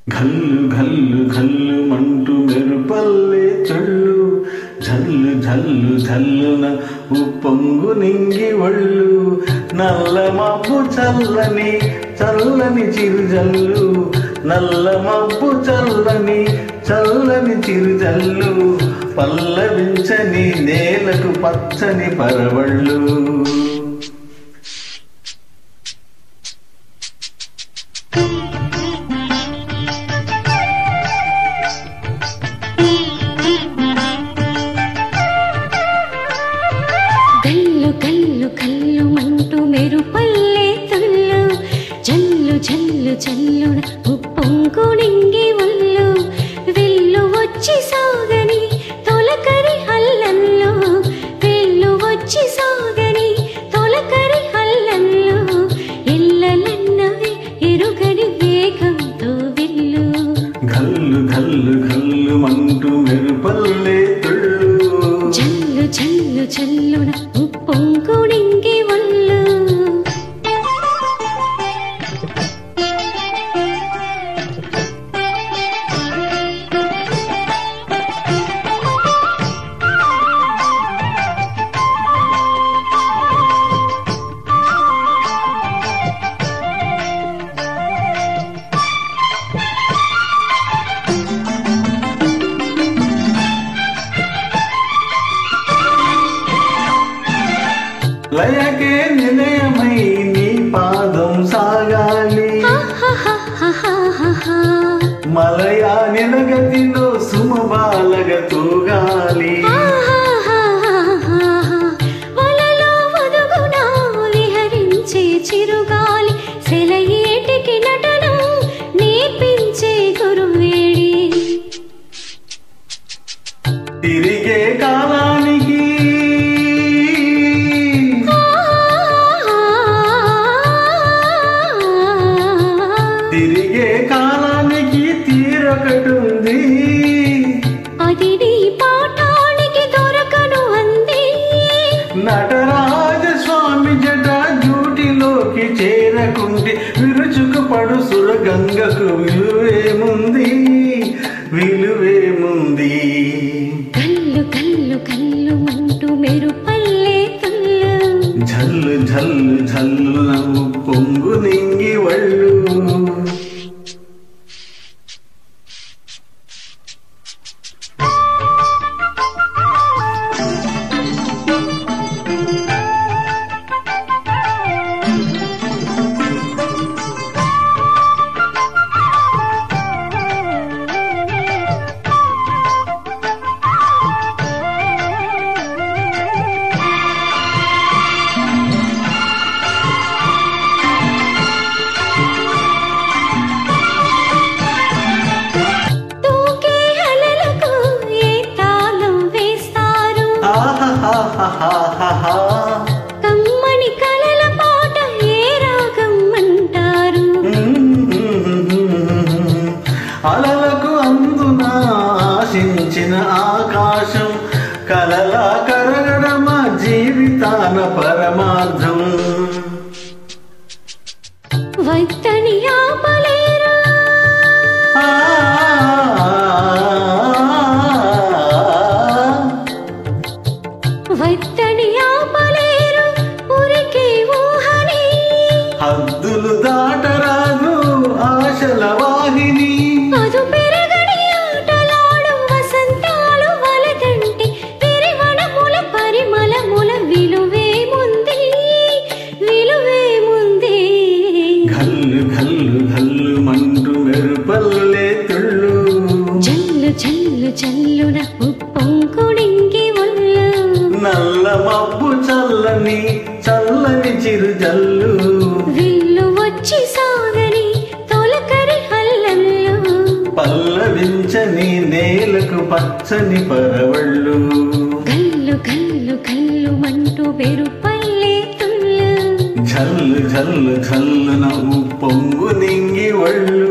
ఘల్లు ఘల్లు ఘల్లు మంటూ మెరుపల్లే చళ్ళు ఝల్లు ఝల్లు ఝల్లున ఉప్పొంగు నింగి ఒళ్ళు నల్ల మబ్బు చల్లని చల్లని చిరుజల్లు నల్ల మబ్బు చల్లని చల్లని చిరుజల్లు పల్లవించని నేలకు పచ్చని పరవళ్ళు కల్లు కల్లు కల్లు మంటూ మెరుపల్లే తుల్లు జల్లు జల్లు జల్లున ఉప్పొంగు నింగి ఒళ్ళు వెళ్ళు వచ్చి సాగని తొలకరి హల్లల్లో వెళ్ళు వచ్చి సాగని తొలకరి హల్లల్లో ఎల్లలన్నవి ఎరుగని వేగంతో వెళ్ళు ఘల్లు ఘల్లు ఘల్లు మంటూ మెరుపల్లే తుళ్ళు జల్లు జల్లు జల్లున ఉప్పొంగు నింగి ఒళ్ళు లయకే నిలయమై నీ పాదం సాగాలి మలయా నిలగతిలో సుమబాలగ తూగాలి వలలో వదుగునా విహరించే చిరుగాలి సెలయేటికి నటనం నేర్పించే గురువేడి తిరిగే కాలానికి తిరిగే కాలానికి తీరొకటుంది అది నీ పాఠానికి దొరకను అంది నటరాజ స్వామి జట జూటిలోకి చేరకుంటే విరుచుకు పడు సురగంగకు విలువేముంది విలువేముంది కల్లు కల్లు కల్లు మంటూ మెరుపల్లే తుల్లు ఝల్లు ఝల్లు ఝల్లు నవ్వు పొంగు నింగి వళ్ళు తూకే అలలకు ఏ తాళం వేస్తారు ఆహాహాహాహాహా. కమ్మని కలల పాట ఏ రాగం అంటారు అలలకు అందున ఆశించిన ఆకాశం కలలా కరగడమ జీవితాన పరమార్థం వత్తని ఆపలేరు ఆ, వత్తని ఆపలేరు ఉరికి ఊహని హద్దులు దాటరాదు ఆశల వాహిని అదు పెరగని ఆటలాడు వసంతాలు వలదంటే పెరివనముల పరిమళముల విలువేముంది విలువేముంది ఘల్లు ఘల్లు ఘల్లు మంటూ మెరుపల్లే తుళ్ళు జల్లు జల్లు జల్లున ఉప్పొంగు నింగి ఒళ్ళు నల్ల మబ్బు చల్లని చల్లని చిరుజల్లు విల్లు వచ్చి సాగని తొలకరి హల్లల్లో పల్లవించని నేలకు పచ్చని పరవళ్ళు కల్లు కల్లు కల్లు మంటూ మెరుపల్లే తుల్లు ఝల్లు ఝల్లు ఝల్లు నవ్వు పొంగు నింగి ఒళ్ళు